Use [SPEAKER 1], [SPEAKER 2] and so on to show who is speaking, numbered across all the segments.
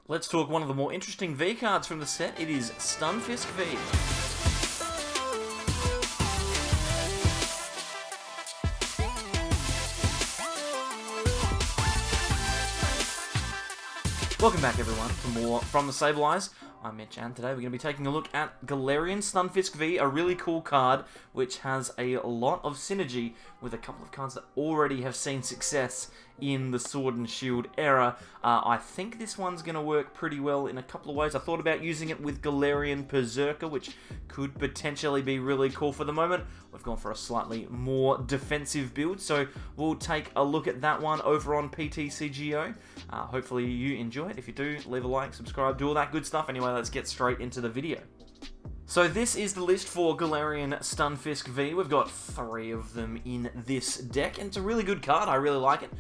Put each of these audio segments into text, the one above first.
[SPEAKER 1] Let's talk one of the more interesting V cards from the set. It is Stunfisk V. Welcome back everyone for more from the Sableyes. I'm Mitch and today we're going to be taking a look at Galarian Stunfisk V, a really cool card which has a lot of synergy with a couple of cards that already have seen success in the Sword and Shield era. I think this one's going to work pretty well in a couple of ways. I thought about using it with Galarian Berserker, which could potentially be really cool. For the moment, we've gone for a slightly more defensive build, so we'll take a look at that one over on PTCGO. Hopefully you enjoy it. If you do, leave a like, subscribe, do all that good stuff. Anyway, let's get straight into the video. So this is the list for Galarian Stunfisk V. We've got 3 of them in this deck, and it's a really good card. I really like it.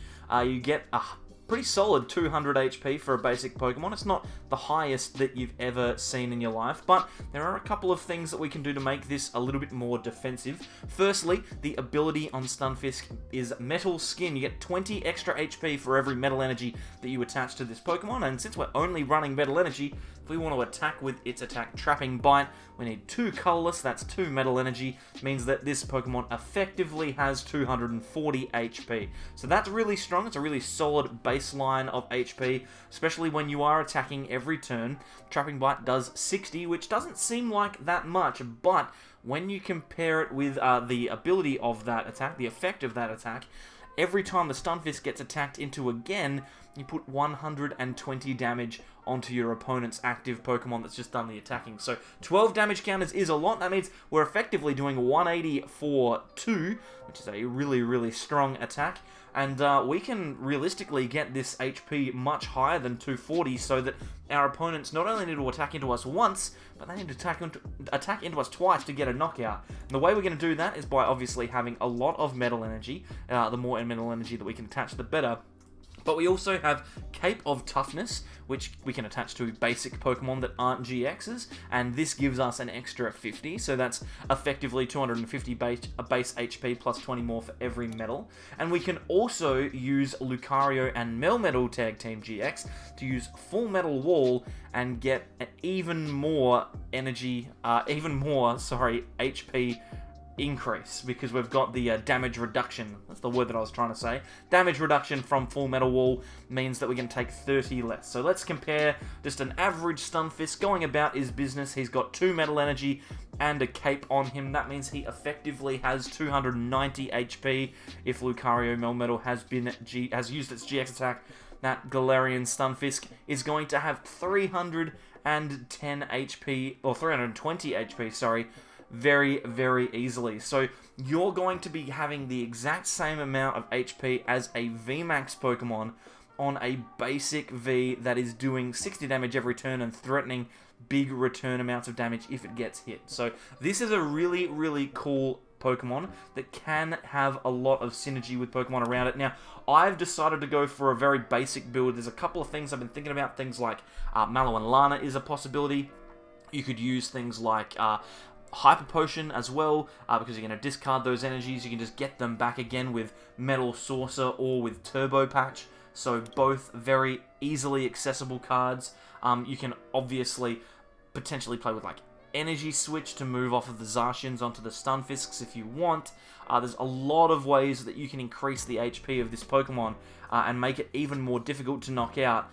[SPEAKER 1] You get a pretty solid 200 HP for a basic Pokemon. It's not the highest that you've ever seen in your life, but there are a couple of things that we can do to make this a little bit more defensive. Firstly, the ability on Stunfisk is Metal Skin. You get 20 extra HP for every Metal Energy that you attach to this Pokemon, and since we're only running Metal Energy, if we want to attack with its attack Trapping Bite, we need 2 colorless, that's 2 Metal Energy, means that this Pokemon effectively has 240 HP. So that's really strong. It's a really solid baseline of HP, especially when you are attacking every turn. Trapping Bite does 60, which doesn't seem like that much, but when you compare it with the ability of that attack, the effect of that attack, every time the Stunfisk gets attacked into again, you put 120 damage onto your opponent's active Pokemon that's just done the attacking. So 12 damage counters is a lot. That means we're effectively doing 180 for 2, which is a really, really strong attack. And we can realistically get this HP much higher than 240 so that our opponents not only need to attack into us once, but they need to attack into us twice to get a knockout. And the way we're going to do that is by obviously having a lot of Metal Energy. The more Metal Energy that we can attach, the better. But we also have Cape of Toughness, which we can attach to basic Pokemon that aren't GXs, and this gives us an extra 50, so that's effectively 250 base HP plus 20 more for every metal. And we can also use Lucario and Melmetal Tag Team GX to use Full Metal Wall and get an even more HP increase, because we've got the damage reduction. That's the word that I was trying to say. Damage reduction from Full Metal Wall means that we can take 30 less. So let's compare just an average Stunfisk going about his business. He's got 2 Metal Energy and a Cape on him. That means he effectively has 290 HP. If Lucario Melmetal has used its GX attack, that Galarian Stunfisk is going to have 310 HP, or 320 HP, sorry, very, very easily. So you're going to be having the exact same amount of HP as a VMAX Pokemon on a basic V that is doing 60 damage every turn and threatening big return amounts of damage if it gets hit. So this is a really, really cool Pokemon that can have a lot of synergy with Pokemon around it. Now, I've decided to go for a very basic build. There's a couple of things I've been thinking about. Things like Mallow and Lana is a possibility. You could use things like Hyper Potion as well, because you're going to discard those energies. You can just get them back again with Metal Saucer or with Turbo Patch. So both very easily accessible cards. You can obviously potentially play with like Energy Switch to move off of the Zacians onto the Stunfisks if you want. There's a lot of ways that you can increase the HP of this Pokemon and make it even more difficult to knock out.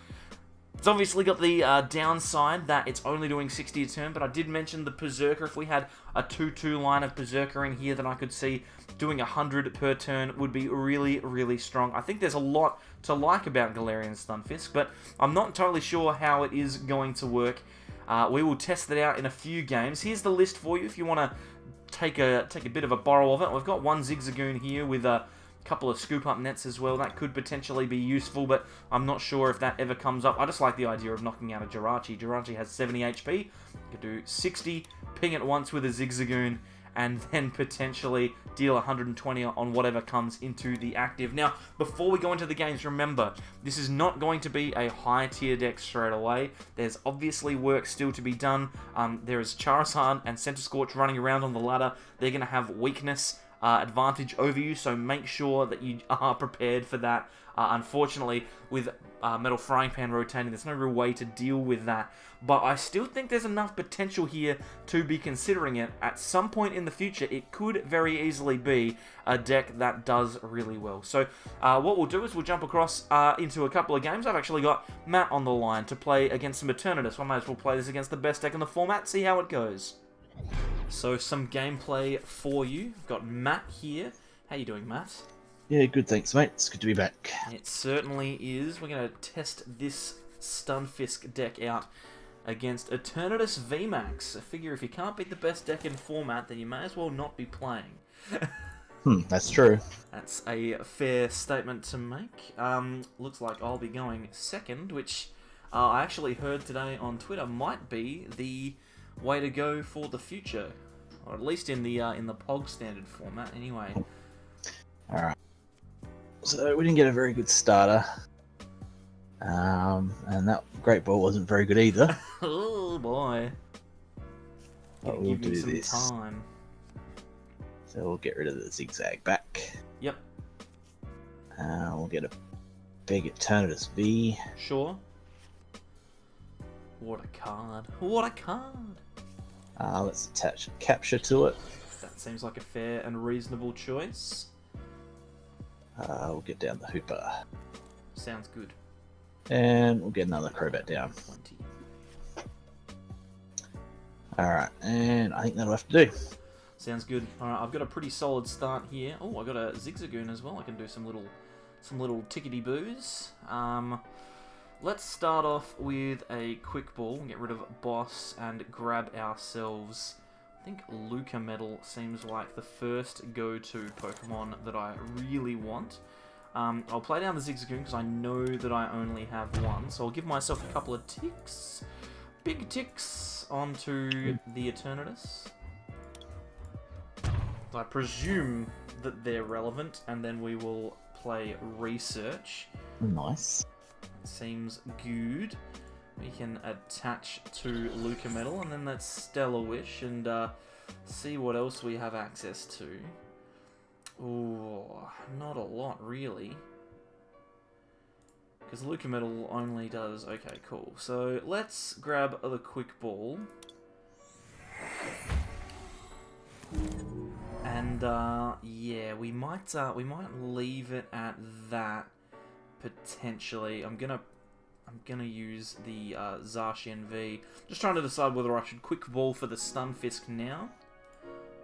[SPEAKER 1] It's obviously got the downside that it's only doing 60 a turn, but I did mention the Berserker. If we had a 2-2 line of Berserker in here, then I could see doing 100 per turn would be really, really strong. I think there's a lot to like about Galarian Stunfisk, but I'm not entirely sure how it is going to work. We will test that out in a few games. Here's the list for you if you want to take a bit of a borrow of it. We've got one Zigzagoon here with a couple of scoop-up nets as well. That could potentially be useful, but I'm not sure if that ever comes up. I just like the idea of knocking out a Jirachi. Jirachi has 70 HP. You could do 60, ping it once with a Zigzagoon, and then potentially deal 120 on whatever comes into the active. Now, before we go into the games, remember, this is not going to be a high-tier deck straight away. There's obviously work still to be done. There is Charizard and Centiskorch running around on the ladder. They're going to have weakness advantage over you, so make sure that you are prepared for that. Unfortunately, with Metal Frying Pan rotating, there's no real way to deal with that. But I still think there's enough potential here to be considering it. At some point in the future, it could very easily be a deck that does really well. So what we'll do is we'll jump across into a couple of games. I've actually got Matt on the line to play against some Eternatus. I might as well play this against the best deck in the format, see how it goes. So some gameplay for you. I've got Matt here. How you doing, Matt?
[SPEAKER 2] Yeah, good, thanks, mate. It's good to be back.
[SPEAKER 1] It certainly is. We're going to test this Stunfisk deck out against Eternatus VMAX. I figure if you can't beat the best deck in format, then you may as well not be playing.
[SPEAKER 2] That's true.
[SPEAKER 1] That's a fair statement to make. Looks like I'll be going second, which I actually heard today on Twitter might be the way to go for the future, or at least in the POG standard format. Anyway.
[SPEAKER 2] All right. So we didn't get a very good starter, and that Great Ball wasn't very good either.
[SPEAKER 1] Oh boy!
[SPEAKER 2] But we'll
[SPEAKER 1] give me
[SPEAKER 2] do
[SPEAKER 1] some
[SPEAKER 2] this.
[SPEAKER 1] time.
[SPEAKER 2] So we'll get rid of the Zigzag back.
[SPEAKER 1] Yep.
[SPEAKER 2] We'll get a big Eternatus V.
[SPEAKER 1] Sure. What a card! What a card!
[SPEAKER 2] Let's attach a capture to it.
[SPEAKER 1] That seems like a fair and reasonable choice.
[SPEAKER 2] We'll get down the Hooper.
[SPEAKER 1] Sounds good.
[SPEAKER 2] And we'll get another Crobat down.
[SPEAKER 1] 20.
[SPEAKER 2] Alright, and I think that'll have to do.
[SPEAKER 1] Sounds good. Alright, I've got a pretty solid start here. Oh, I got a Zigzagoon as well. I can do some little tickety-boos. Let's start off with a quick ball, get rid of Boss, and grab ourselves, I think Lucario seems like the first go-to Pokemon that I really want. I'll play down the Zigzagoon because I know that I only have one, so I'll give myself a couple of ticks, big ticks, onto the Eternatus. I presume that they're relevant, and then we will play Research.
[SPEAKER 2] Nice.
[SPEAKER 1] Seems good. We can attach to Lucario, and then that's Stellar Wish, and see what else we have access to. Ooh, not a lot, really. Because Lucario only does... Okay, cool. So, let's grab the Quick Ball. And, yeah, we might leave it at that, potentially. I'm gonna use the Zacian V. Just trying to decide whether I should Quick Ball for the Stunfisk now,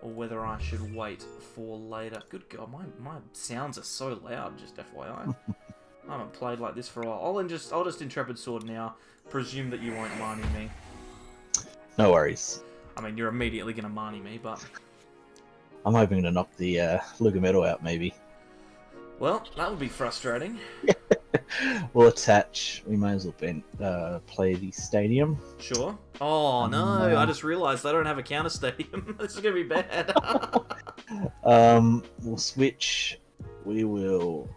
[SPEAKER 1] or whether I should wait for later. Good God, my sounds are so loud, just FYI. I haven't played like this for a while. I'll just Intrepid Sword now. Presume that you won't Marnie me.
[SPEAKER 2] No worries.
[SPEAKER 1] I mean, you're immediately gonna Marnie me, but...
[SPEAKER 2] I'm hoping to knock the Lucario out, maybe.
[SPEAKER 1] Well, that would be frustrating.
[SPEAKER 2] We'll attach. We may as well play the Stadium.
[SPEAKER 1] Sure. Oh, no. I just realised I don't have a counter Stadium. This is going to be bad.
[SPEAKER 2] We'll switch. We will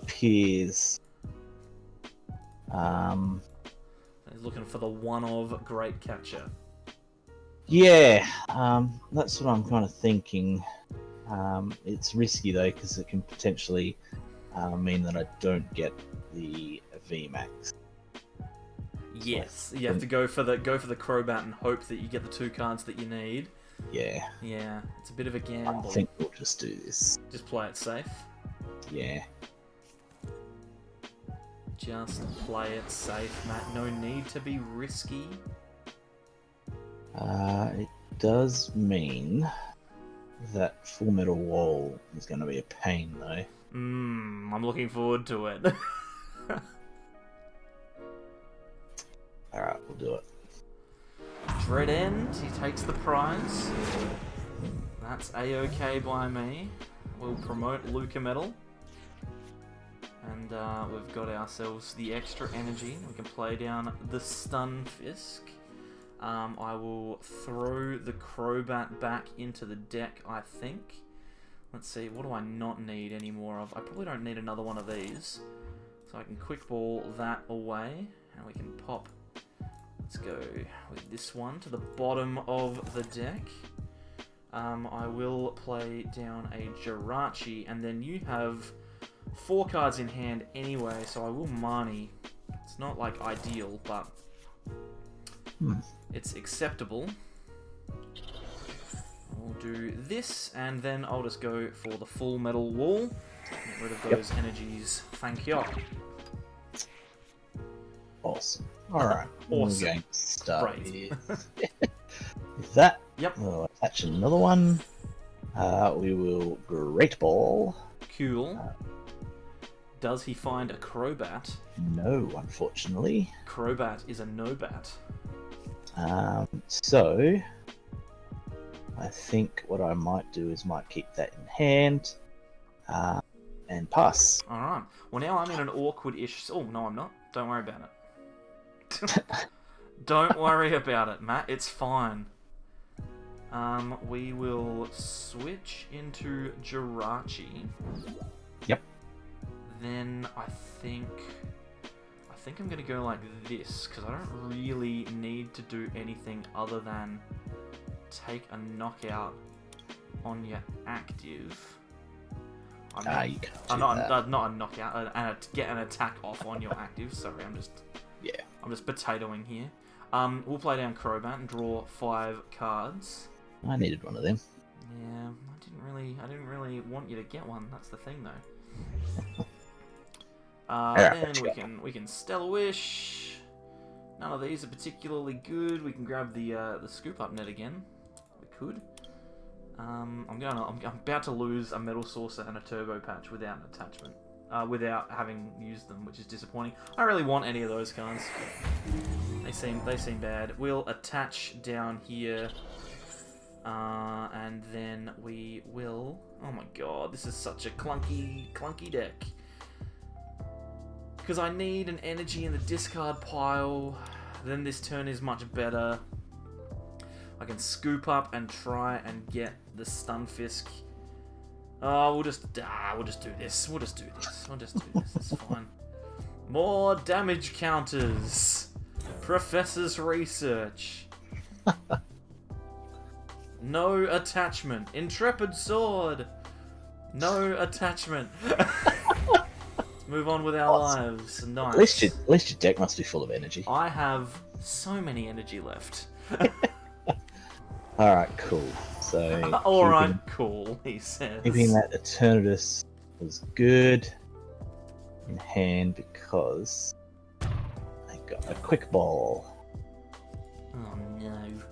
[SPEAKER 2] Piers.
[SPEAKER 1] He's looking for the one-of Great Catcher.
[SPEAKER 2] Yeah, that's what I'm kind of thinking. It's risky though because it can potentially mean that I don't get the VMAX.
[SPEAKER 1] Yes, you have to go for the Crobat and hope that you get the 2 cards that you need.
[SPEAKER 2] Yeah.
[SPEAKER 1] Yeah, it's a bit of a gamble.
[SPEAKER 2] I think we'll just do this.
[SPEAKER 1] Just play it safe.
[SPEAKER 2] Yeah.
[SPEAKER 1] Just play it safe, Matt. No need to be risky.
[SPEAKER 2] It does mean that Full Metal Wall is going to be a pain, though.
[SPEAKER 1] I'm looking forward to it.
[SPEAKER 2] Alright, we'll do it.
[SPEAKER 1] Dedenne, he takes the prize. That's a-okay by me. We'll promote Lucario. And we've got ourselves the extra energy. We can play down the Stunfisk. I will throw the Crobat back into the deck, I think. Let's see, what do I not need any more of? I probably don't need another one of these. So I can Quick Ball that away, and we can pop... Let's go with this one to the bottom of the deck. I will play down a Jirachi, and then you have 4 cards in hand anyway, so I will Marnie. It's not, like, ideal, but it's acceptable. I'll do this, and then I'll just go for the full metal wall. Get rid of those energies. Thank you.
[SPEAKER 2] Awesome. Alright.
[SPEAKER 1] Awesome.
[SPEAKER 2] We're going to start
[SPEAKER 1] Great.
[SPEAKER 2] with that.
[SPEAKER 1] Yep.
[SPEAKER 2] We'll attach another one. We will Great Ball.
[SPEAKER 1] Cool. Does he find a Crobat?
[SPEAKER 2] No, unfortunately.
[SPEAKER 1] Crobat is a no-bat.
[SPEAKER 2] So I think what I might do is might keep that in hand and pass.
[SPEAKER 1] Alright. Well, now I'm in an awkward-ish... Oh, no, I'm not. Don't worry about it. Don't worry about it, Matt. It's fine. We will switch into Jirachi.
[SPEAKER 2] Yep.
[SPEAKER 1] Then I think I'm gonna go like this, because I don't really need to do anything other than take a knockout on your active.
[SPEAKER 2] You can't do that.
[SPEAKER 1] Not a knockout, get an attack off on your active. Sorry, I'm just potatoing here. We'll play down Crobat and draw 5 cards.
[SPEAKER 2] I needed one of them.
[SPEAKER 1] Yeah, I didn't really want you to get one. That's the thing, though. Then we can Stellar Wish. None of these are particularly good. We can grab the scoop up net again. We could. I'm about to lose a Metal Saucer and a Turbo Patch without an attachment. Without having used them, which is disappointing. I don't really want any of those cards. They seem bad. We'll attach down here. And then we will... Oh my god, this is such a clunky deck. Because I need an energy in the discard pile. Then this turn is much better. I can scoop up and try and get the Stunfisk. Oh, we'll just do this. We'll just do this. It's fine. More damage counters. Professor's research. No attachment. Intrepid sword. No attachment. Let's move on with our lives. Nice.
[SPEAKER 2] At least your deck must be full of energy.
[SPEAKER 1] I have so many energy left.
[SPEAKER 2] Alright, cool. So
[SPEAKER 1] alright, cool, he says.
[SPEAKER 2] Keeping that Eternatus was good in hand because I got a Quick Ball.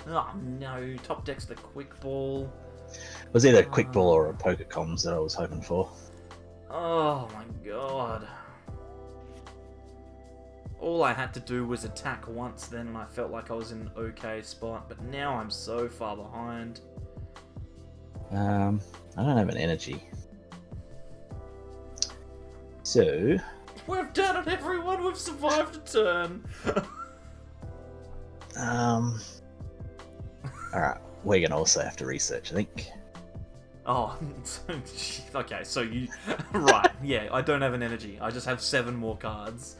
[SPEAKER 1] Oh no, top deck's the Quick Ball.
[SPEAKER 2] It was either a Quick Ball or a Pokecoms that I was hoping for.
[SPEAKER 1] Oh my god. All I had to do was attack once then and I felt like I was in an okay spot, but now I'm so far behind.
[SPEAKER 2] I don't have an energy. So...
[SPEAKER 1] We've done it, everyone! We've survived a turn!
[SPEAKER 2] Alright, we're gonna also have to research, I think.
[SPEAKER 1] Oh, okay, so you... Right, yeah, I don't have an energy. I just have 7 more cards.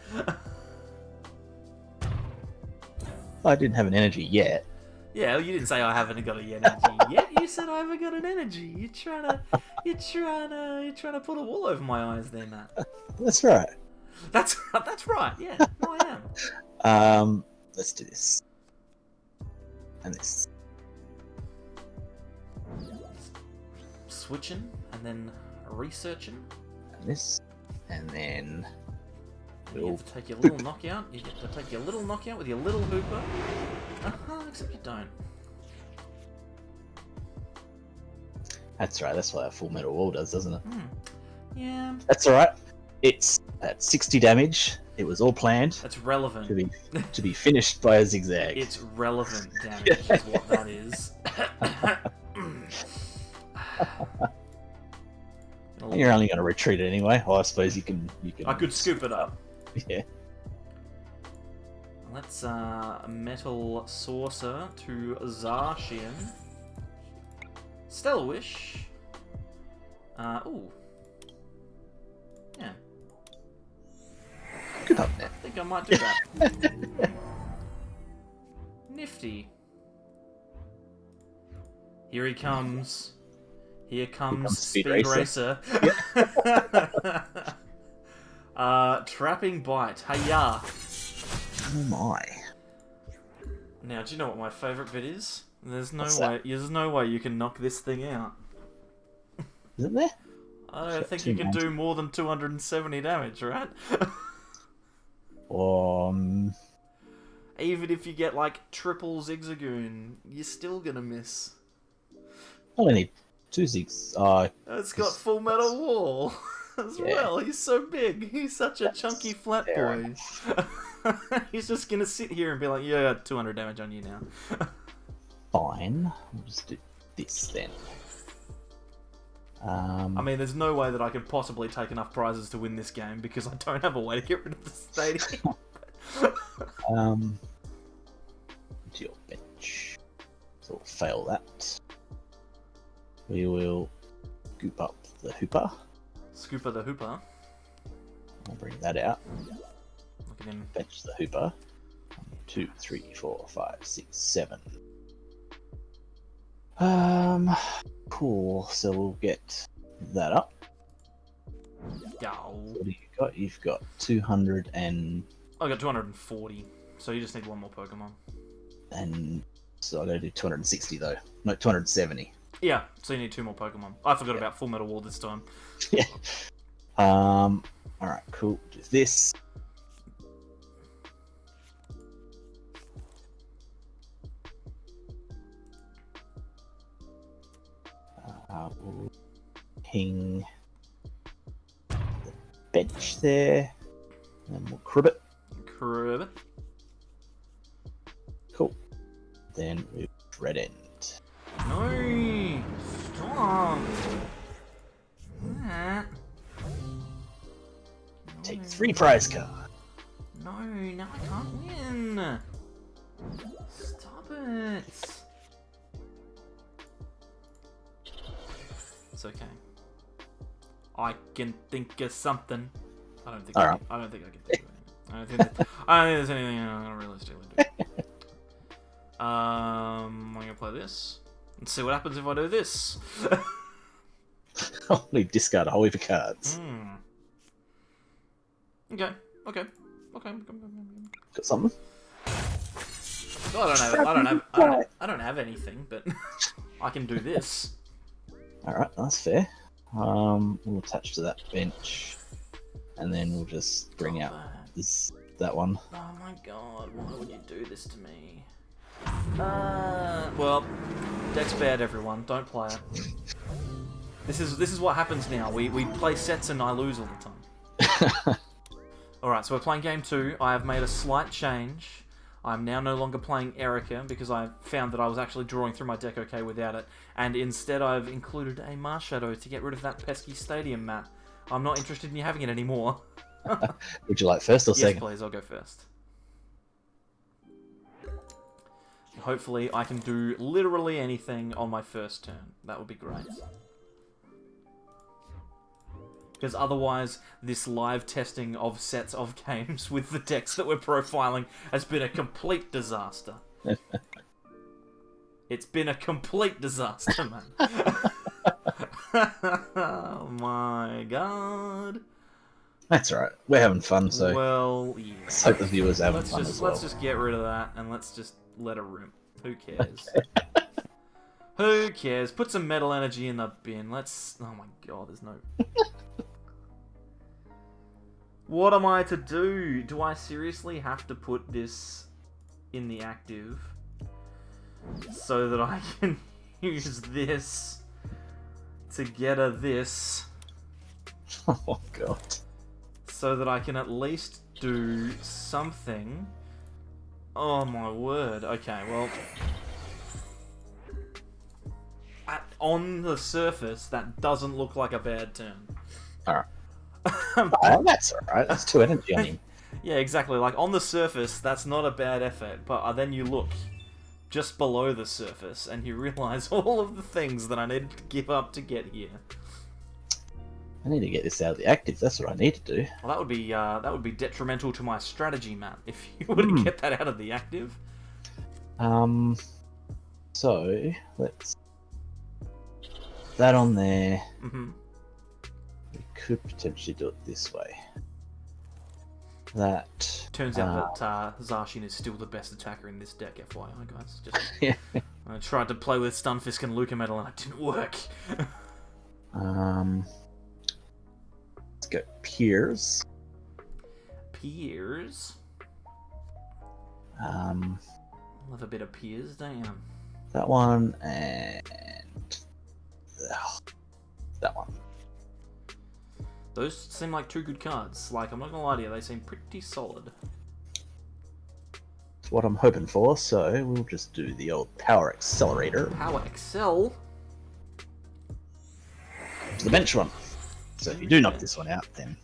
[SPEAKER 2] I didn't have an energy yet.
[SPEAKER 1] Yeah, well, you didn't say I haven't got an energy yet. You said I haven't got an energy. You're trying to put a wool over my eyes there, Matt.
[SPEAKER 2] That's right.
[SPEAKER 1] That's right. Yeah, no, I am.
[SPEAKER 2] Let's do this. And this.
[SPEAKER 1] Switching and then researching.
[SPEAKER 2] And this. And then.
[SPEAKER 1] You get to take your little knockout. You get to take your little knockout with your little hooper. Except you don't.
[SPEAKER 2] That's right. That's what a full metal wall does, doesn't it?
[SPEAKER 1] Yeah.
[SPEAKER 2] That's all right. It's at 60 damage. It was all planned.
[SPEAKER 1] That's relevant.
[SPEAKER 2] To be finished by a zigzag.
[SPEAKER 1] It's relevant damage is what that is.
[SPEAKER 2] You're only going to retreat it anyway. Well, I suppose you can.
[SPEAKER 1] I could scoop it up.
[SPEAKER 2] Yeah.
[SPEAKER 1] Let's Metal Saucer to Zacian. Stellar Wish. Ooh. Yeah.
[SPEAKER 2] Good up there.
[SPEAKER 1] I think I might do that. Nifty. Here he comes. Here comes
[SPEAKER 2] Speed
[SPEAKER 1] Racer. Trapping Bite. Hiya.
[SPEAKER 2] Oh my.
[SPEAKER 1] Now, do you know what my favourite bit is? There's no
[SPEAKER 2] What's
[SPEAKER 1] way.
[SPEAKER 2] that?
[SPEAKER 1] There's no way you can knock this thing out.
[SPEAKER 2] Isn't there?
[SPEAKER 1] I don't think you can do more than 270 damage, right? Even if you get like triple Zigzagoon, you're still gonna miss.
[SPEAKER 2] I only need 2 Zigs.
[SPEAKER 1] It's got full metal wall as well. He's so big. He's such a chunky flat boy. He's just gonna sit here and be like, yeah, 200 damage on you now.
[SPEAKER 2] Fine. We'll just do this then.
[SPEAKER 1] I mean, there's no way that I could possibly take enough prizes to win this game because I don't have a way to get rid of the stadium.
[SPEAKER 2] To your bench. So we'll fail that. We will scoop up the Hooper.
[SPEAKER 1] Scooper the Hooper.
[SPEAKER 2] I'll bring that out.
[SPEAKER 1] Look at him.
[SPEAKER 2] Bench the Hooper. 1, 2, 3, 4, 5, 6, 7. Cool. So we'll get that up.
[SPEAKER 1] Go.
[SPEAKER 2] What do you got? You've got 200 and...
[SPEAKER 1] I got 240, so you just need one more Pokemon.
[SPEAKER 2] And so I gotta do 260 though. No, 270.
[SPEAKER 1] Yeah, so you need 2 more Pokemon. I forgot about Full Metal Wall this time.
[SPEAKER 2] Yeah. Alright, cool. Do this. We'll ping the bench there. And we'll crib it.
[SPEAKER 1] Crib it.
[SPEAKER 2] Cool. Then we Red End.
[SPEAKER 1] No! Stop! That.
[SPEAKER 2] Take 3 prize cards.
[SPEAKER 1] No, now I can't win! Stop it! It's okay. I can think of something. I don't think. I don't think I can think of anything. I don't think there's anything I'm gonna realistically do. I'm gonna play this and see what happens if I do this.
[SPEAKER 2] Only discard a whole heap of cards.
[SPEAKER 1] Okay.
[SPEAKER 2] Got something?
[SPEAKER 1] Well, I don't have anything, but I can do this.
[SPEAKER 2] Alright, that's fair. We'll attach to that bench, and then we'll just bring out that one.
[SPEAKER 1] Oh my god, why would you do this to me? Well, deck's bad, everyone. Don't play it. This is what happens now. We play sets and I lose all the time. Alright, so we're playing game 2. I have made a slight change. I'm now no longer playing Erica because I found that I was actually drawing through my deck okay without it. And instead I've included a Marshadow to get rid of that pesky stadium map. I'm not interested in you having it anymore.
[SPEAKER 2] Would you like first or second?
[SPEAKER 1] Yes, please. I'll go first. Hopefully I can do literally anything on my first turn. That would be great. Because otherwise, this live testing of sets of games with the decks that we're profiling has been a complete disaster. It's been a complete disaster, man. Oh my god.
[SPEAKER 2] That's right. We're having fun, so
[SPEAKER 1] well, yeah.
[SPEAKER 2] let's hope the viewers are having fun as well.
[SPEAKER 1] Let's just get rid of that and let's just let it rip. Who cares? Who cares? Put some metal energy in the bin. Let's... Oh my god, there's no... What am I to do? Do I seriously have to put this in the active so that I can use this to get a this?
[SPEAKER 2] Oh god.
[SPEAKER 1] So that I can at least do something? Oh my word. Okay, well... on the surface, that doesn't look like a bad turn.
[SPEAKER 2] Alright. Oh, that's alright. That's 2 energy on him.
[SPEAKER 1] Yeah, exactly. Like, on the surface, that's not a bad effort, but then you look just below the surface, and you realise all of the things that I needed to give up to get here.
[SPEAKER 2] I need to get this out of the active. That's what I need to do.
[SPEAKER 1] Well, that would be detrimental to my strategy, Matt, if you were to get that out of the active.
[SPEAKER 2] So, let's that on there.
[SPEAKER 1] Mm-hmm.
[SPEAKER 2] We could potentially do it this way. That...
[SPEAKER 1] Turns out that Zacian is still the best attacker in this deck, FYI, guys. Just,
[SPEAKER 2] yeah.
[SPEAKER 1] I tried to play with Stunfisk and Lucario and it didn't work.
[SPEAKER 2] Let's go Piers.
[SPEAKER 1] Piers? Love a bit of Piers, don't you?
[SPEAKER 2] That one, and... that one.
[SPEAKER 1] Those seem like two good cards. Like, I'm not gonna lie to you, they seem pretty solid.
[SPEAKER 2] That's what I'm hoping for, so we'll just do the old Power Accelerator.
[SPEAKER 1] Power Excel?
[SPEAKER 2] To the bench one. So if you do knock this one out, then...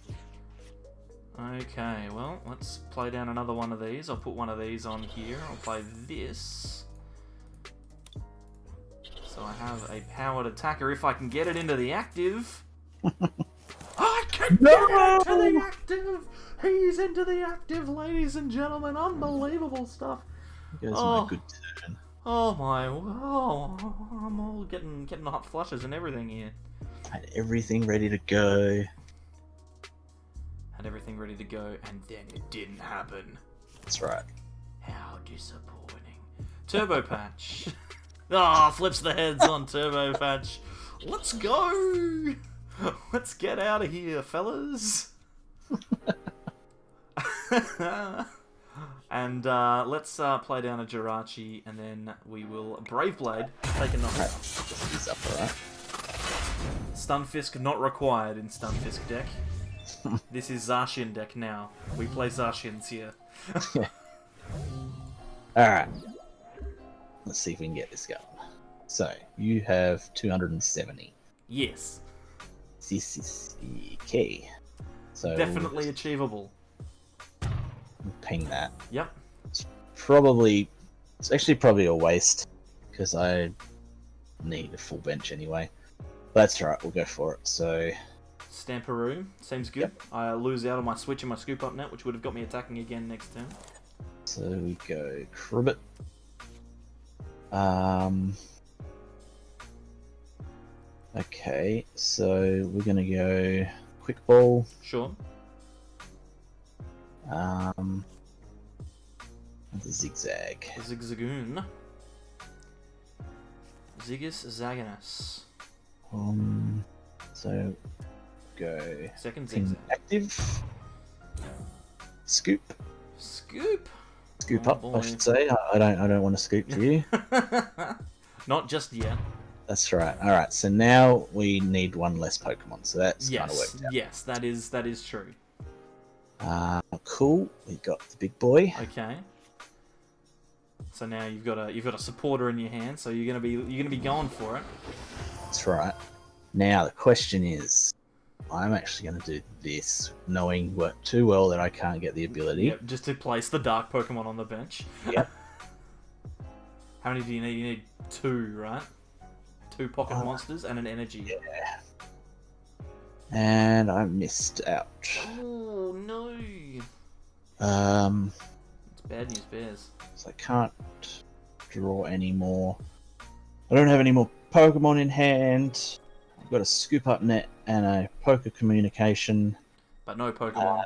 [SPEAKER 1] Okay, well, let's play down another one of these. I'll put one of these on here. I'll play this. So I have a powered attacker if I can get it into the active. I can get it into the active! He's into the active, ladies and gentlemen. Unbelievable stuff.
[SPEAKER 2] Here's my good turn.
[SPEAKER 1] Oh my, oh, I'm all getting hot flushes and everything here.
[SPEAKER 2] Had everything ready to go.
[SPEAKER 1] Had everything ready to go, and then it didn't happen.
[SPEAKER 2] That's right.
[SPEAKER 1] How disappointing. Turbo Patch. Ah, flips the heads on Turbo Patch. Let's go! Let's get out of here, fellas. And let's play down a Jirachi, and then we will Brave Blade, take a knock.
[SPEAKER 2] Right. This is up, alright.
[SPEAKER 1] Stunfisk not required in Stunfisk deck. This is Zacian deck now. We play Zacians here.
[SPEAKER 2] Alright. Let's see if we can get this going. So, you have 270.
[SPEAKER 1] Yes.
[SPEAKER 2] This is okay. So
[SPEAKER 1] Definitely achievable.
[SPEAKER 2] Ping that.
[SPEAKER 1] Yep.
[SPEAKER 2] It's actually probably a waste, because I need a full bench anyway. That's right, we'll go for it. So
[SPEAKER 1] Stamperoo, seems good. Yep. I lose out on my switch and my scoop up net, which would have got me attacking again next turn.
[SPEAKER 2] So we go Crobat. Okay, so we're gonna go Quick Ball.
[SPEAKER 1] Sure.
[SPEAKER 2] The Zigzag.
[SPEAKER 1] Zigzagoon. Zigzagoonus.
[SPEAKER 2] So go
[SPEAKER 1] second Zigzag.
[SPEAKER 2] Active. Scoop.
[SPEAKER 1] Scoop.
[SPEAKER 2] Scoop
[SPEAKER 1] oh,
[SPEAKER 2] up,
[SPEAKER 1] boy.
[SPEAKER 2] I should say. I don't want to scoop for you.
[SPEAKER 1] Not just yet.
[SPEAKER 2] That's right. All right. So now we need one less Pokemon. So that's kind of worked out.
[SPEAKER 1] Yes, that is true.
[SPEAKER 2] Cool. We got the big boy.
[SPEAKER 1] Okay. So now you've got a supporter in your hand. So you're gonna be going for it.
[SPEAKER 2] That's right. Now the question is, I'm actually going to do this, knowing too well that I can't get the ability.
[SPEAKER 1] Yep, just to place the dark Pokemon on the bench.
[SPEAKER 2] Yep.
[SPEAKER 1] How many do you need? You need 2, right? 2 pocket monsters and an energy.
[SPEAKER 2] Yeah. And I missed out.
[SPEAKER 1] Oh no! It's bad news bears.
[SPEAKER 2] So I can't draw any more. I don't have any more Pokemon in hand. I've got a Scoop Up Net and a Poker Communication.
[SPEAKER 1] But no Pokemon.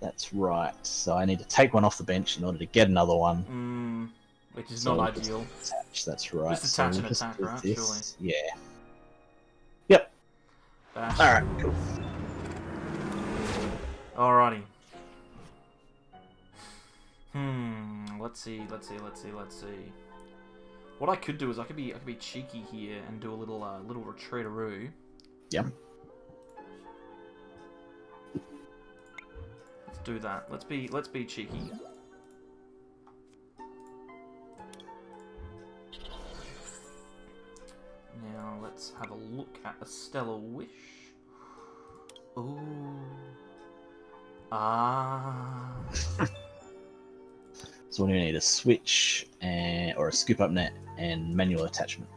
[SPEAKER 2] That's right. So I need to take one off the bench in order to get another one.
[SPEAKER 1] Which is not ideal.
[SPEAKER 2] Attach, that's right.
[SPEAKER 1] Just attach an attack, right? Surely.
[SPEAKER 2] Yeah. Yep.
[SPEAKER 1] Bash.
[SPEAKER 2] Alright, cool.
[SPEAKER 1] Alrighty. Let's see. What I could do is I could be cheeky here and do a little retreataroo.
[SPEAKER 2] Yep.
[SPEAKER 1] Let's do that. Let's be cheeky. Now let's have a look at a Stellar Wish. Ooh.
[SPEAKER 2] So we need a switch or a Scoop Up Net and manual attachment.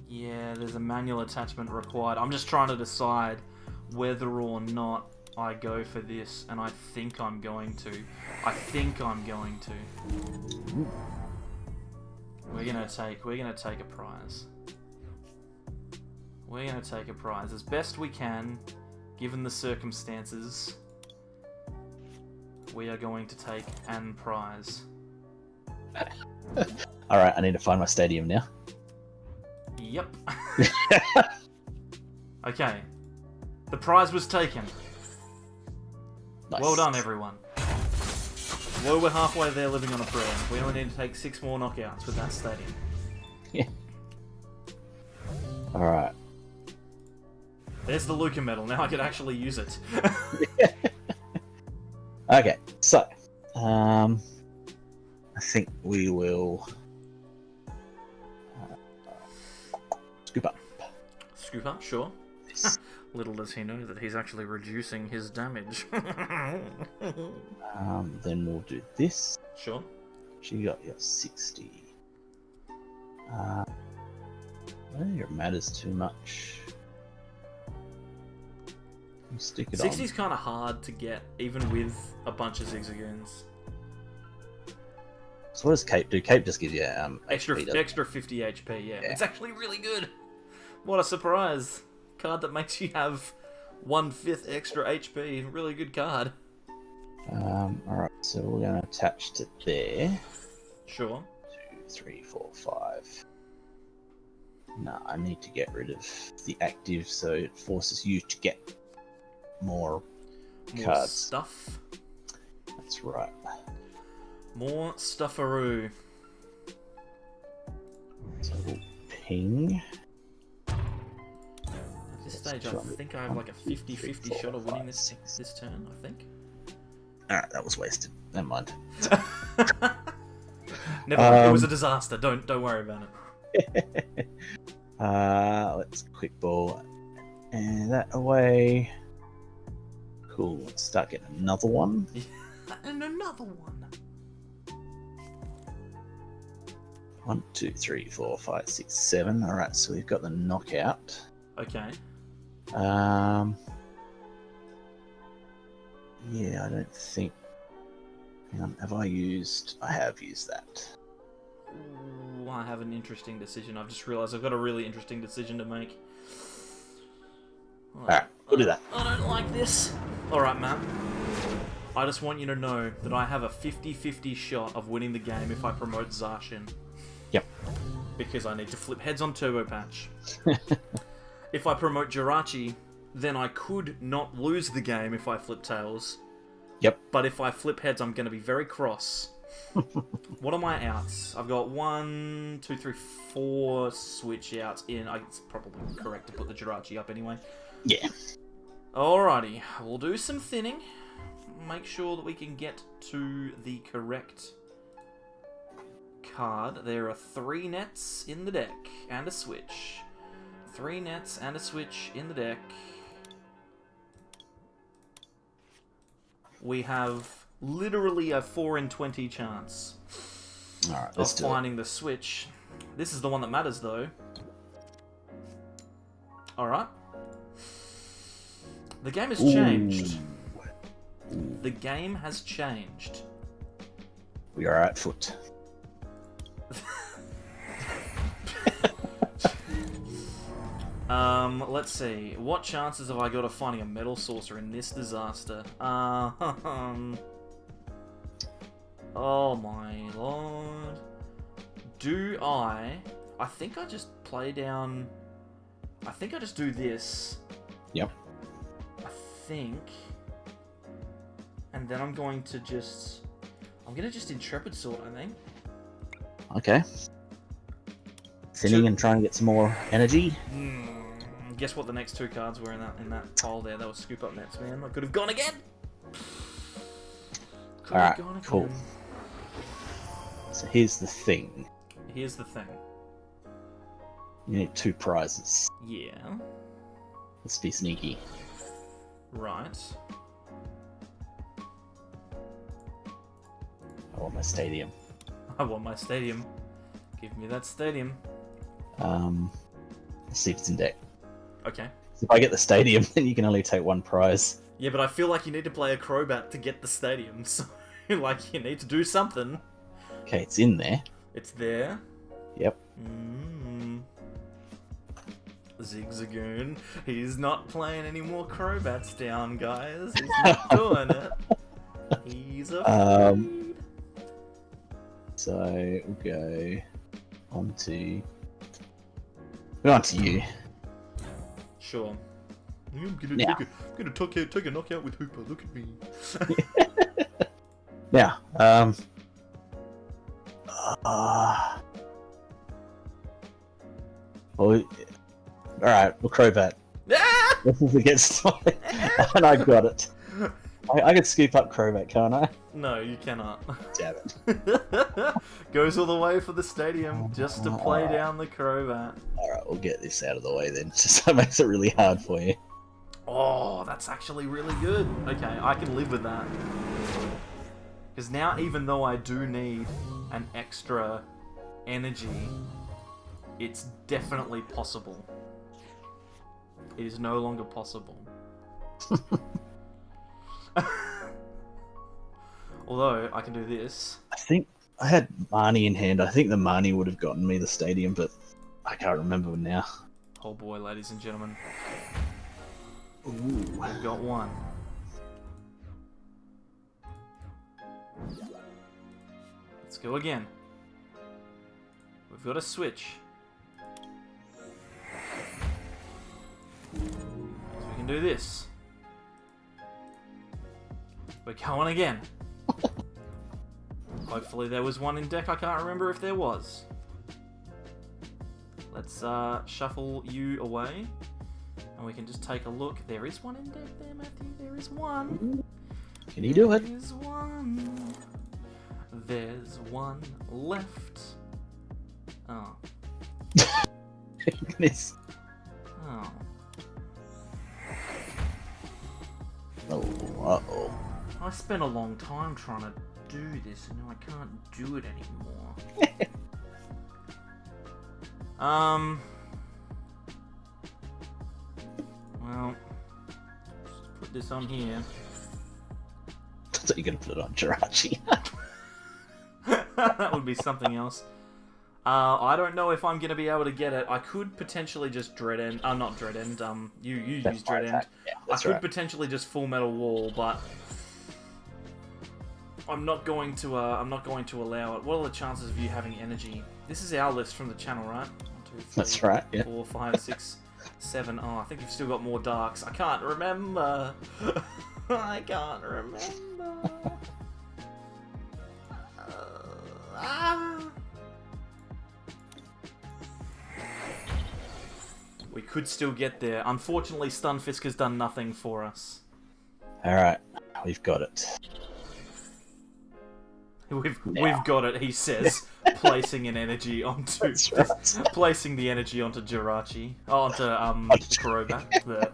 [SPEAKER 1] Yeah, there's a manual attachment required. I'm just trying to decide whether or not I go for this, and I think I'm going to. We're gonna take a prize. We're gonna take a prize as best we can, given the circumstances. We are going to take an prize.
[SPEAKER 2] Alright, I need to find my stadium now.
[SPEAKER 1] Yep. Okay. The prize was taken.
[SPEAKER 2] Nice.
[SPEAKER 1] Well done, everyone. Well, we're halfway there living on a prayer. We only need to take 6 more knockouts with that stadium.
[SPEAKER 2] Yeah. Alright.
[SPEAKER 1] There's the Luca medal. Now I can actually use it.
[SPEAKER 2] Okay, so I think we will scoop up.
[SPEAKER 1] Scoop up, sure.
[SPEAKER 2] This.
[SPEAKER 1] Little does he know that he's actually reducing his damage.
[SPEAKER 2] Then we'll do this.
[SPEAKER 1] Sure.
[SPEAKER 2] She got your 60. I don't think it matters too much. You stick it
[SPEAKER 1] 60's
[SPEAKER 2] on.
[SPEAKER 1] kind of hard to get, even with a bunch of Zigzagoons.
[SPEAKER 2] So what does Cape do? Cape just gives you
[SPEAKER 1] Extra
[SPEAKER 2] HP, doesn't it?
[SPEAKER 1] extra 50 HP, yeah.
[SPEAKER 2] Yeah.
[SPEAKER 1] It's actually really good. What a surprise. Card that makes you have 1/5 extra HP. Really good card.
[SPEAKER 2] Alright, so we're going to attach to there.
[SPEAKER 1] Sure.
[SPEAKER 2] 2, 3, 4, 5. No, I need to get rid of the active so it forces you to get more cards.
[SPEAKER 1] Stuff.
[SPEAKER 2] That's right.
[SPEAKER 1] More stuffaroo.
[SPEAKER 2] So we'll ping.
[SPEAKER 1] At this stage, I think I have like a 50-50 shot of winning this turn, I think.
[SPEAKER 2] Alright, that was wasted. Never mind.
[SPEAKER 1] Never mind. It was a disaster. Don't worry about it.
[SPEAKER 2] Let's quick ball and that away. Cool. Let's start getting another one.
[SPEAKER 1] And another one.
[SPEAKER 2] 1, 2, 3, 4, 5, 6, 7. Alright, so we've got the knockout.
[SPEAKER 1] Okay.
[SPEAKER 2] Yeah, I don't think. Hang on, have I used? I have used that.
[SPEAKER 1] Ooh, I have an interesting decision. I've just realised I've got a really interesting decision to make.
[SPEAKER 2] Alright, we'll do that.
[SPEAKER 1] I don't like this. Alright, Matt. I just want you to know that I have a 50-50 shot of winning the game if I promote Zacian.
[SPEAKER 2] Yep.
[SPEAKER 1] Because I need to flip heads on Turbo Patch. If I promote Jirachi, then I could not lose the game if I flip tails.
[SPEAKER 2] Yep.
[SPEAKER 1] But if I flip heads, I'm going to be very cross. What are my outs? I've got 1, 2, 3, 4 switch outs in. It's probably correct to put the Jirachi up anyway.
[SPEAKER 2] Yeah.
[SPEAKER 1] Alrighty, we'll do some thinning. Make sure that we can get to the correct card. There are 3 nets in the deck and a switch. 3 nets and a switch in the deck. We have literally a 4 in 20 chance of finding the switch. This is the one that matters, though. Alright. The game has changed. The game has changed.
[SPEAKER 2] We are at foot.
[SPEAKER 1] Let's see. What chances have I got of finding a Metal Saucer in this disaster? Oh my lord. Do I think I just play down... I think I just do this.
[SPEAKER 2] Yep.
[SPEAKER 1] I think... And then I'm going to just Intrepid Sword, I think.
[SPEAKER 2] Okay. Thinning and trying to get some more energy.
[SPEAKER 1] Guess what the next 2 cards were in that pile there? That was Scoop Up Nets, man. I could have gone again!
[SPEAKER 2] Alright, cool. So here's the thing.
[SPEAKER 1] Here's the thing.
[SPEAKER 2] You need 2 prizes.
[SPEAKER 1] Yeah.
[SPEAKER 2] Let's be sneaky.
[SPEAKER 1] Right.
[SPEAKER 2] I want my stadium.
[SPEAKER 1] I want my stadium. Give me that stadium.
[SPEAKER 2] Let's see if it's in deck.
[SPEAKER 1] Okay.
[SPEAKER 2] So if I get the stadium, then you can only take 1 prize.
[SPEAKER 1] Yeah, but I feel like you need to play a Crobat to get the stadium, so like you need to do something.
[SPEAKER 2] Okay, it's in there.
[SPEAKER 1] It's there.
[SPEAKER 2] Yep.
[SPEAKER 1] Zigzagoon. He's not playing any more Crobats down, guys. He's not doing it. He's afraid.
[SPEAKER 2] So we'll go onto you.
[SPEAKER 1] Sure. I'm gonna take a knockout with Hooper. Look at me.
[SPEAKER 2] Now, alright, well, Crobat. This is against and I got it. I can scoop up Crobat, can't I?
[SPEAKER 1] No, you cannot.
[SPEAKER 2] Damn it.
[SPEAKER 1] Goes all the way for the stadium just to play down the Crobat.
[SPEAKER 2] Alright, we'll get this out of the way then, just so it makes it really hard for you.
[SPEAKER 1] Oh, that's actually really good. Okay, I can live with that. Because now, even though I do need an extra energy, it's definitely possible. It is no longer possible. Although, I can do this.
[SPEAKER 2] I think I had Marnie in hand. I think the Marnie would have gotten me the stadium, but I can't remember now.
[SPEAKER 1] Oh boy, ladies and gentlemen.
[SPEAKER 2] Ooh.
[SPEAKER 1] We've got one. Let's go again. We've got a switch. So we can do this. We're going again. Hopefully there was one in deck. I can't remember if there was. Let's shuffle you away. And we can just take a look. There is one in deck there, Matthew. There is one.
[SPEAKER 2] Can you do it?
[SPEAKER 1] There is one. There's one left. Oh.
[SPEAKER 2] Goodness.
[SPEAKER 1] Oh.
[SPEAKER 2] Oh, uh-oh.
[SPEAKER 1] I spent a long time trying to do this, and now I can't do it anymore. Well, just put this on here.
[SPEAKER 2] So you're gonna put it on Jirachi.
[SPEAKER 1] That would be something else. I don't know if I'm gonna be able to get it. I could potentially just Dread End. Not Dread End. You use Dread End.
[SPEAKER 2] Yeah,
[SPEAKER 1] I could potentially just Full Metal Wall, but I'm not going to allow it. What are the chances of you having energy? This is our list from the channel, right? 1, 2, 3,
[SPEAKER 2] That's right. Yeah.
[SPEAKER 1] 4, 5, 6, 7. Oh, I think you've still got more darks. I can't remember. I can't remember. We could still get there. Unfortunately, Stunfisk has done nothing for us.
[SPEAKER 2] Alright, we've got it.
[SPEAKER 1] We've got it, he says, placing an energy onto...
[SPEAKER 2] Right.
[SPEAKER 1] Placing the energy onto Jirachi. Oh, onto, Crobat.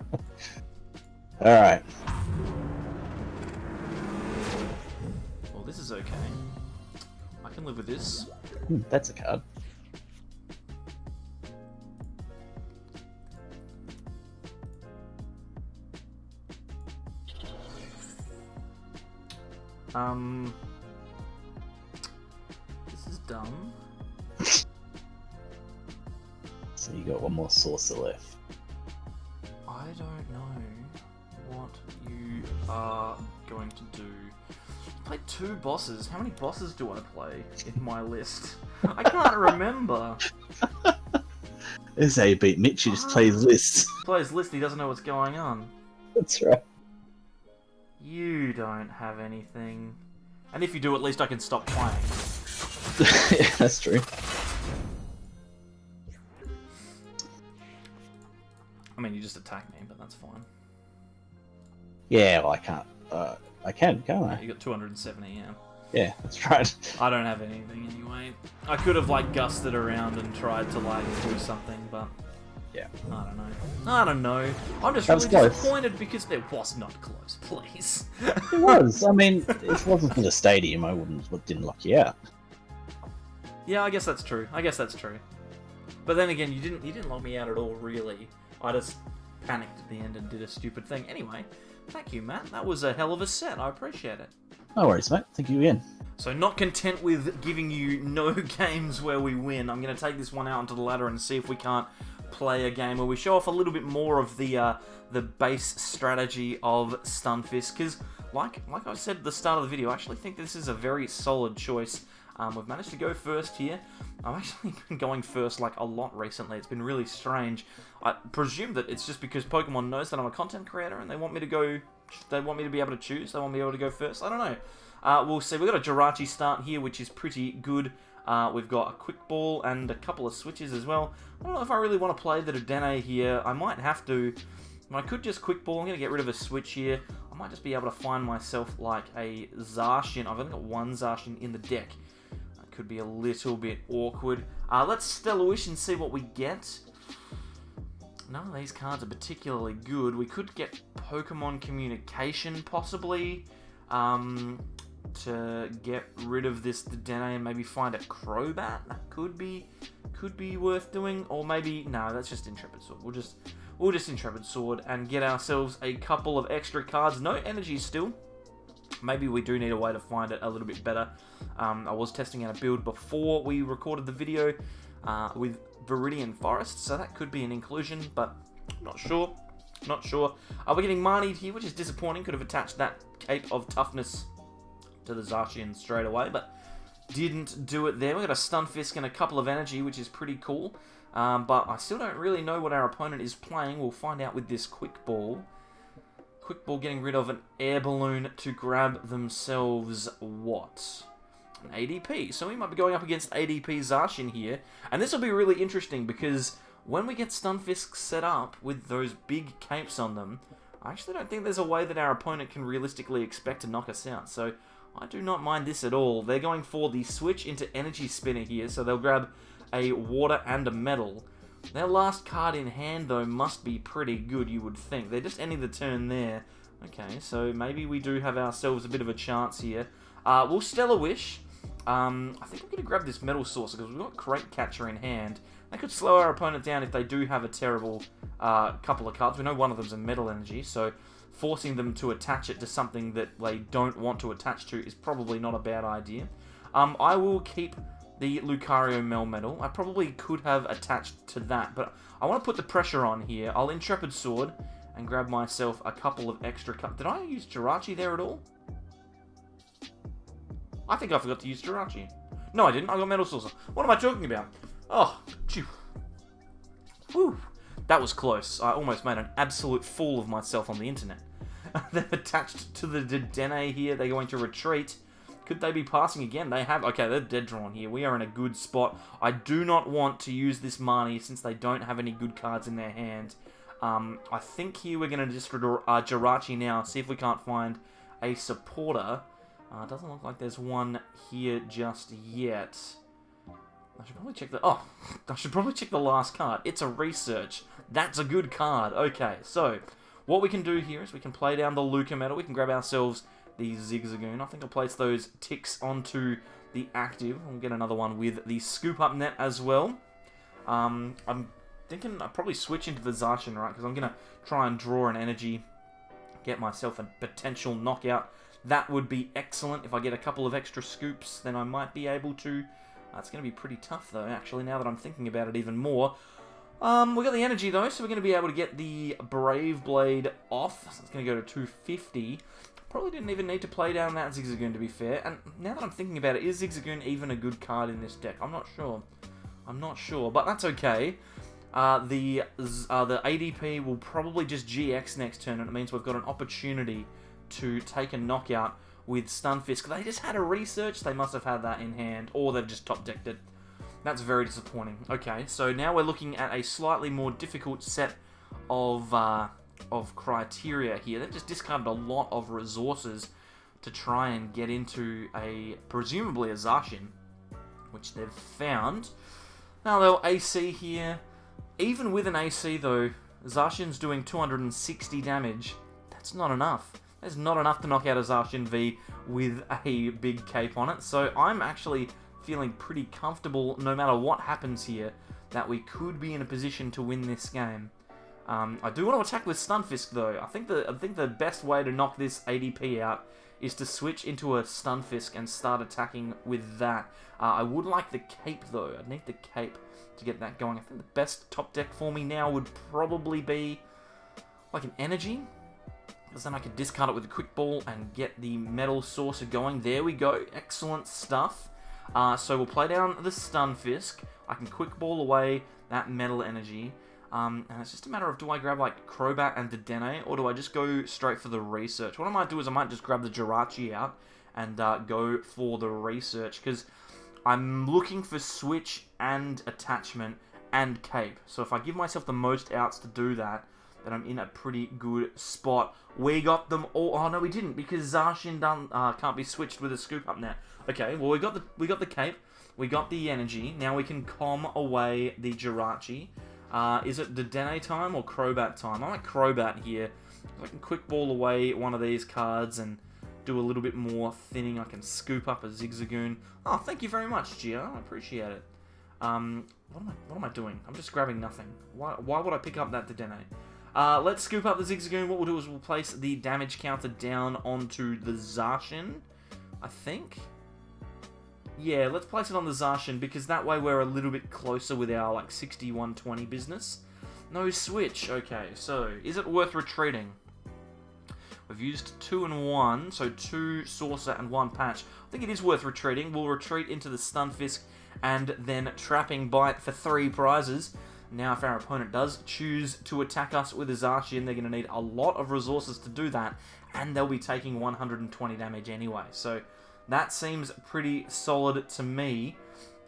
[SPEAKER 2] Alright.
[SPEAKER 1] Well, this is okay. I can live with this.
[SPEAKER 2] That's a card.
[SPEAKER 1] This is dumb.
[SPEAKER 2] So you got one more saucer left.
[SPEAKER 1] I don't know what you are going to do. I played 2 bosses. How many bosses do I play in my list? I can't remember.
[SPEAKER 2] This is how you beat Mitch, you just play his list.
[SPEAKER 1] Play his list, he doesn't know what's going on.
[SPEAKER 2] That's right.
[SPEAKER 1] You don't have anything. And if you do, at least I can stop playing.
[SPEAKER 2] Yeah, that's true.
[SPEAKER 1] I mean, you just attack me, but that's fine.
[SPEAKER 2] Yeah, well, I can't. I can, can't I?
[SPEAKER 1] You got 270, yeah.
[SPEAKER 2] Yeah, that's right.
[SPEAKER 1] I don't have anything anyway. I could have, like, gusted around and tried to, like, do something, but...
[SPEAKER 2] Yeah.
[SPEAKER 1] I don't know. I don't know. I'm just
[SPEAKER 2] That was
[SPEAKER 1] really
[SPEAKER 2] close.
[SPEAKER 1] disappointed because it was not close, please.
[SPEAKER 2] It was. I mean, if it wasn't for the stadium, I didn't lock you out.
[SPEAKER 1] Yeah, I guess that's true. But then again, you didn't lock me out at all, really. I just panicked at the end and did a stupid thing. Anyway, thank you, Matt. That was a hell of a set. I appreciate it.
[SPEAKER 2] No worries, mate. Thank you again.
[SPEAKER 1] So not content with giving you no games where we win, I'm going to take this one out onto the ladder and see if we can't play a game where we show off a little bit more of the base strategy of Stunfisk, because like I said at the start of the video, I actually think this is a very solid choice. We've managed to go first here. I've actually been going first like a lot recently. It's been really strange. I presume that it's just because Pokemon knows that I'm a content creator and they want me to go. They want me to be able to choose. They want me to be able to go first. I don't know. We'll see. We've got a Jirachi start here, which is pretty good. We've got a Quick Ball and a couple of switches as well. I don't know if I really want to play the Dedenne here. I might have to. I could just Quick Ball. I'm going to get rid of a switch here. I might just be able to find myself like a Zacian. I've only got one Zacian in the deck. That could be a little bit awkward. Let's Stellar Wish and see what we get. None of these cards are particularly good. We could get Pokemon Communication, possibly, to get rid of this Dedenne and maybe find a Crobat. That could be worth doing. Or maybe, no, that's just Intrepid Sword. We'll just Intrepid Sword and get ourselves a couple of extra cards. No energy still. Maybe we do need a way to find it a little bit better. I was testing out a build before we recorded the video with Viridian Forest, so that could be an inclusion, but not sure. We're getting Marnied here, which is disappointing. Could have attached that Cape of Toughness to the Zacian straight away, but didn't do it there. We've got a Stunfisk and a couple of energy, which is pretty cool, but I still don't really know what our opponent is playing. We'll find out with this Quick Ball. Quick Ball getting rid of an air balloon to grab themselves what? An ADP. So we might be going up against ADP Zacian here. And this will be really interesting because when we get Stunfisk set up with those big capes on them, I actually don't think there's a way that our opponent can realistically expect to knock us out. So I do not mind this at all. They're going for the switch into Energy Spinner here. So they'll grab a water and a metal. Their last card in hand, though, must be pretty good, you would think. They're just ending the turn there. Okay, so maybe we do have ourselves a bit of a chance here. We'll Stellar Wish. I think we're going to grab this Metal Saucer because we've got Crate Catcher in hand. They could slow our opponent down if they do have a terrible couple of cards. We know one of them's a Metal Energy, so forcing them to attach it to something that they don't want to attach to is probably not a bad idea. I will keep the Lucario Melmetal. I probably could have attached to that, but I want to put the pressure on here. I'll Intrepid Sword and grab myself a couple of extra cards. Did I use Jirachi there at all? I think I forgot to use Jirachi. No, I didn't. I got Metal Saucer. What am I talking about? Oh, phew. Whew. That was close. I almost made an absolute fool of myself on the internet. They've attached to the Dedenne here. They're going to retreat. Could they be passing again? They have. Okay, they're dead drawn here. We are in a good spot. I do not want to use this Marnie since they don't have any good cards in their hand. I think here we're going to just Jirachi now. See if we can't find a supporter. Doesn't look like there's one here just yet. I should probably check the... Oh, I should probably check the last card. It's a Research. That's a good card. Okay, so what we can do here is we can play down the Lucario Melmetal. We can grab ourselves the Zigzagoon. I think I'll place those ticks onto the active. We'll get another one with the Scoop Up Net as well. I'm thinking I'll probably switch into the Zacian, right? Because I'm going to try and draw an energy, get myself a potential knockout. That would be excellent. If I get a couple of extra scoops, then I might be able to. It's going to be pretty tough, though, actually, now that I'm thinking about it even more. We got the energy, though, so we're going to be able to get the Brave Blade off. So it's going to go to 250. Probably didn't even need to play down that Zigzagoon, to be fair. And now that I'm thinking about it, is Zigzagoon even a good card in this deck? I'm not sure, but that's okay. The ADP will probably just GX next turn, and it means we've got an opportunity to take a knockout with Stunfisk. They just had a Research. They must have had that in hand, or they've just top-decked it. That's very disappointing. Okay, so now we're looking at a slightly more difficult set of criteria here. They've just discarded a lot of resources to try and get into presumably a Zacian, which they've found. Now they'll AC here. Even with an AC though, Zacian's doing 260 damage. That's not enough. That's not enough to knock out a Zacian V with a big cape on it. So I'm actually feeling pretty comfortable, no matter what happens here, that we could be in a position to win this game. I do want to attack with Stunfisk though. I think the best way to knock this ADP out is to switch into a Stunfisk and start attacking with that. I would like the Cape, though. I'd need the Cape to get that going. I think the best top deck for me now would probably be like an Energy, because then I could discard it with a Quick Ball and get the Metal Saucer going. There we go. Excellent stuff. So we'll play down the Stunfisk. I can Quick Ball away that Metal Energy. And it's just a matter of, do I grab like Crobat and Dedenne, or do I just go straight for the research? What I might do is I might just grab the Jirachi out and go for the research, because I'm looking for switch and attachment and cape. So if I give myself the most outs to do that, then I'm in a pretty good spot. We got them all. Oh no, we didn't, because Zacian can't be switched with a scoop up now. Okay, well we got the cape, we got the energy. Now we can calm away the Jirachi. Is it Dedenne time or Crobat time? I like Crobat here. I can Quick Ball away one of these cards and do a little bit more thinning. I can scoop up a Zigzagoon. Oh, thank you very much, Gia. I appreciate it. What am I doing? I'm just grabbing nothing. Why would I pick up that Dedenne? Let's scoop up the Zigzagoon. What we'll do is we'll place the damage counter down onto the Zacian, I think. Yeah, let's place it on the Zacian, because that way we're a little bit closer with our, like, 60-120 business. No switch. Okay, so, is it worth retreating? We've used 2 and 1, so 2 Saucer and 1 Patch. I think it is worth retreating. We'll retreat into the Stunfisk and then Trapping Bite for 3 prizes. Now, if our opponent does choose to attack us with a Zacian, they're going to need a lot of resources to do that, and they'll be taking 120 damage anyway. So, that seems pretty solid to me.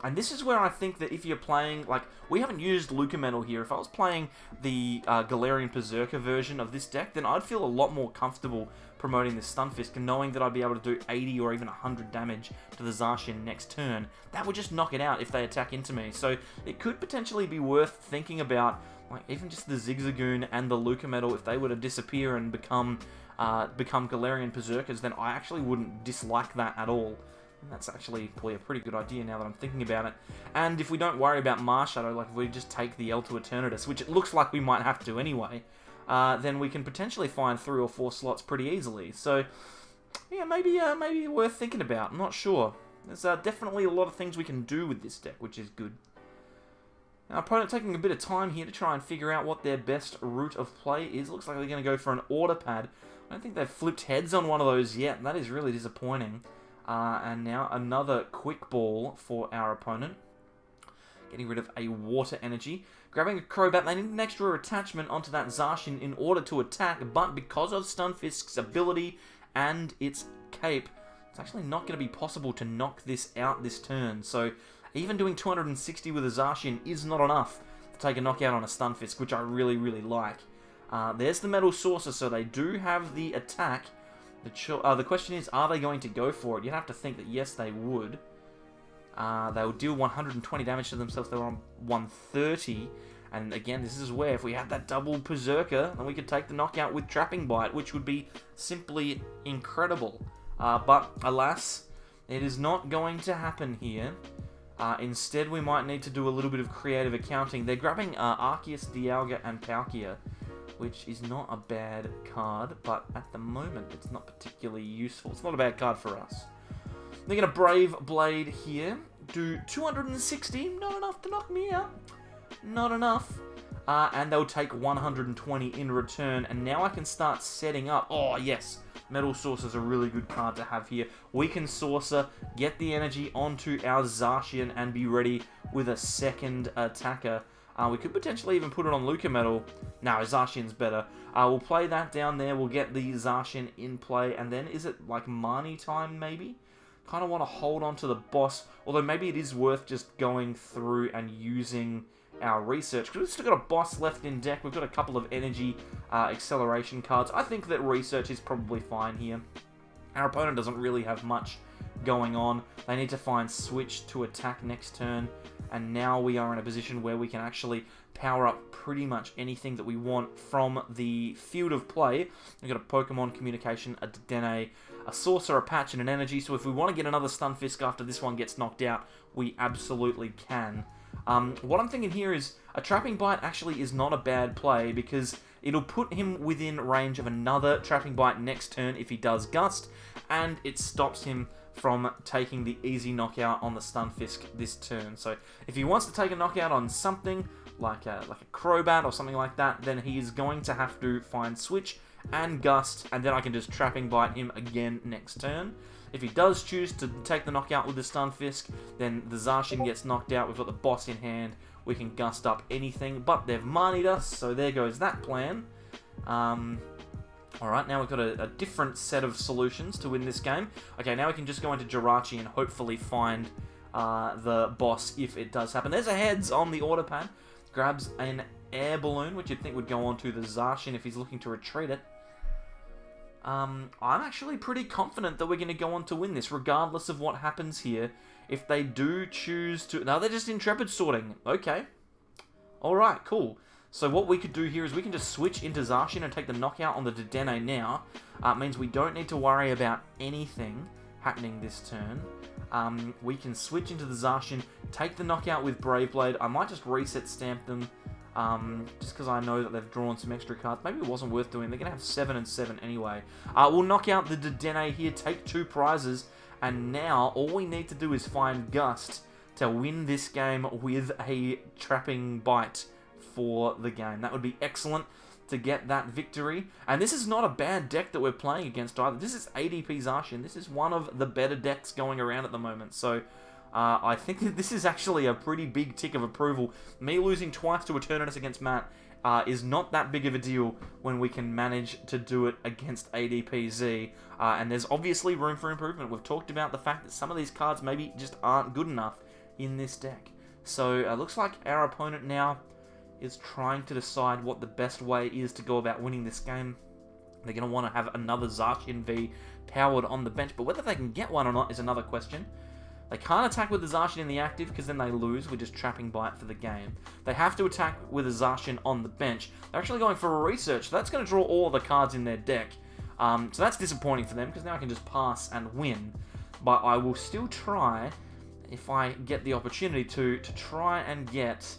[SPEAKER 1] And this is where I think that if you're playing, like, we haven't used Lucario here. If I was playing the Galarian Berserker version of this deck, then I'd feel a lot more comfortable promoting the Stunfisk and knowing that I'd be able to do 80 or even 100 damage to the Zacian next turn. That would just knock it out if they attack into me. So it could potentially be worth thinking about, like, even just the Zigzagoon and the Lucario, if they were to disappear and become Galarian Berserkers, then I actually wouldn't dislike that at all. And that's actually probably a pretty good idea now that I'm thinking about it. And if we don't worry about Marshadow, like if we just take the L to Eternatus, which it looks like we might have to anyway, then we can potentially find 3 or 4 slots pretty easily. So, yeah, maybe worth thinking about. I'm not sure. There's definitely a lot of things we can do with this deck, which is good. Our opponent taking a bit of time here to try and figure out what their best route of play is. Looks like they're going to go for an Order Pad. I don't think they've flipped heads on one of those yet. That is really disappointing. And now another Quick Ball for our opponent. Getting rid of a Water Energy. Grabbing a Crobat, they need an extra attachment onto that Zacian in order to attack, but because of Stunfisk's ability and its cape, it's actually not going to be possible to knock this out this turn. So even doing 260 with a Zacian is not enough to take a knockout on a Stunfisk, which I really, really like. There's the Metal Saucer, so they do have the attack. The question is, are they going to go for it? You'd have to think that yes, they would. They will deal 120 damage to themselves. They're on 130. And again, this is where if we had that double Berserker, then we could take the knockout with Trapping Bite, which would be simply incredible. But alas, it is not going to happen here. Instead, we might need to do a little bit of creative accounting. They're grabbing Arceus, Dialga, and Palkia, which is not a bad card, but at the moment, it's not particularly useful. It's not a bad card for us. They're going to Brave Blade here. Do 260. Not enough to knock me out. Not enough. And they'll take 120 in return. And now I can start setting up. Oh, yes. Metal Saucer is a really good card to have here. We can Saucer, get the energy onto our Zacian, and be ready with a second attacker. We could potentially even put it on Lucario. No, Zacian's better. We'll play that down there. We'll get the Zacian in play. And then, is it like Marnie time, maybe? Kind of want to hold on to the boss. Although maybe it is worth just going through and using our research. Because we've still got a boss left in deck. We've got a couple of energy acceleration cards. I think that research is probably fine here. Our opponent doesn't really have much going on. They need to find switch to attack next turn. And now we are in a position where we can actually power up pretty much anything that we want from the field of play. We've got a Pokemon Communication, a Dedenne, a Saucer, a Patch, and an Energy. So if we want to get another Stunfisk after this one gets knocked out, we absolutely can. What I'm thinking here is a Trapping Bite actually is not a bad play, because It'll put him within range of another Trapping Bite next turn if he does Gust, and it stops him from taking the easy knockout on the Stunfisk this turn. So if he wants to take a knockout on something like a Crobat or something like that, then he is going to have to find Switch and Gust, and then I can just Trapping Bite him again next turn. If he does choose to take the knockout with the Stunfisk, then the Zacian gets knocked out. We've got the boss in hand. We can Gust up anything, but they've manied us, so there goes that plan. Alright, now we've got a different set of solutions to win this game. Okay, now we can just go into Jirachi and hopefully find the boss if it does happen. There's a heads on the order pad. Grabs an air balloon, which you'd think would go on to the Zacian if he's looking to retreat it. I'm actually pretty confident that we're going to go on to win this, regardless of what happens here. If they do choose to... No, they're just Intrepid sorting. Okay. Alright, cool. So what we could do here is we can just switch into Zacian and take the knockout on the Dedenne now. It means we don't need to worry about anything happening this turn. We can switch into the Zacian, take the knockout with Brave Blade. I might just reset stamp them. Just because I know that they've drawn some extra cards. Maybe it wasn't worth doing. They're going to have 7 and 7 anyway. We'll knock out the Dedenne here, take 2 prizes, and now all we need to do is find Gust to win this game with a Trapping Bite for the game. That would be excellent to get that victory. And this is not a bad deck that we're playing against either. This is ADP Zacian. This is one of the better decks going around at the moment. So I think that this is actually a pretty big tick of approval. Me losing twice to Eternatus against Matt is not that big of a deal when we can manage to do it against ADPZ. And there's obviously room for improvement. We've talked about the fact that some of these cards maybe just aren't good enough in this deck. So it looks like our opponent now is trying to decide what the best way is to go about winning this game. They're going to want to have another Zacian V powered on the bench, but whether they can get one or not is another question. They can't attack with the Zacian in the active because then they lose. We're just Trapping Bite for the game. They have to attack with a Zacian on the bench. They're actually going for a research, so that's going to draw all the cards in their deck. So that's disappointing for them because now I can just pass and win. But I will still try, if I get the opportunity to try and get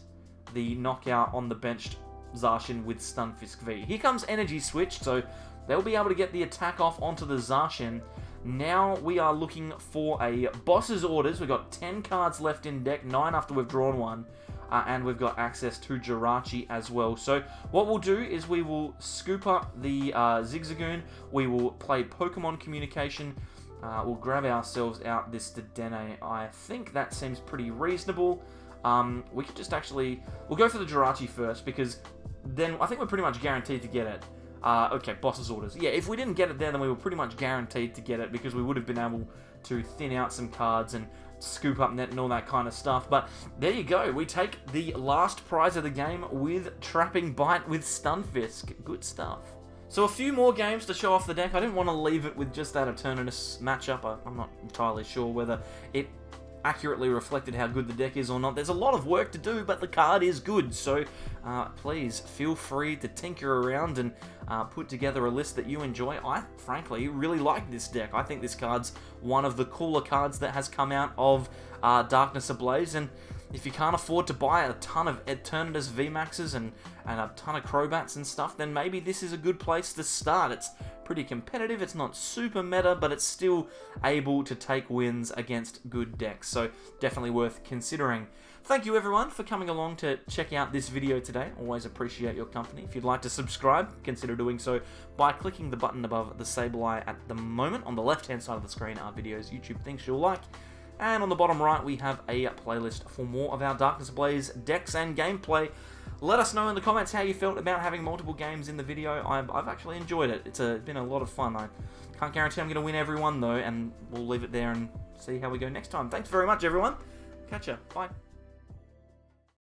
[SPEAKER 1] the knockout on the benched Zacian with Stunfisk V. Here comes Energy Switch, so they'll be able to get the attack off onto the Zacian. Now we are looking for a boss's orders. We've got 10 cards left in deck, 9 after we've drawn one, and we've got access to Jirachi as well. So what we'll do is we will scoop up the Zigzagoon, we will play Pokemon Communication, we'll grab ourselves out this Dedenne. I think that seems pretty reasonable. We could just actually... We'll go for the Jirachi first, because then I think we're pretty much guaranteed to get it. Okay, boss's orders. Yeah, if we didn't get it there, then we were pretty much guaranteed to get it, because we would have been able to thin out some cards and scoop up net and all that kind of stuff. But there you go. We take the last prize of the game with Trapping Bite with Stunfisk. Good stuff. So a few more games to show off the deck. I didn't want to leave it with just that Eternatus matchup. I'm not entirely sure whether it accurately reflected how good the deck is or not. There's a lot of work to do, but the card is good, so please feel free to tinker around and put together a list that you enjoy. I frankly really like this deck. I think this card's one of the cooler cards that has come out of Darkness Ablaze, and if you can't afford to buy a ton of Eternatus VMAXs and a ton of Crobats and stuff, then maybe this is a good place to start. It's pretty competitive, it's not super meta, but it's still able to take wins against good decks, so definitely worth considering. Thank you everyone for coming along to check out this video today. Always appreciate your company. If you'd like to subscribe, consider doing so by clicking the button above the Sableye at the moment. On the left hand side of the screen are videos YouTube thinks you'll like, and on the bottom right we have a playlist for more of our Darkness Ablaze decks and gameplay. Let us know in the comments how you felt about having multiple games in the video. I've actually enjoyed it. It's been a lot of fun. I can't guarantee I'm going to win every one though, and we'll leave it there and see how we go next time. Thanks very much everyone. Catch ya. Bye.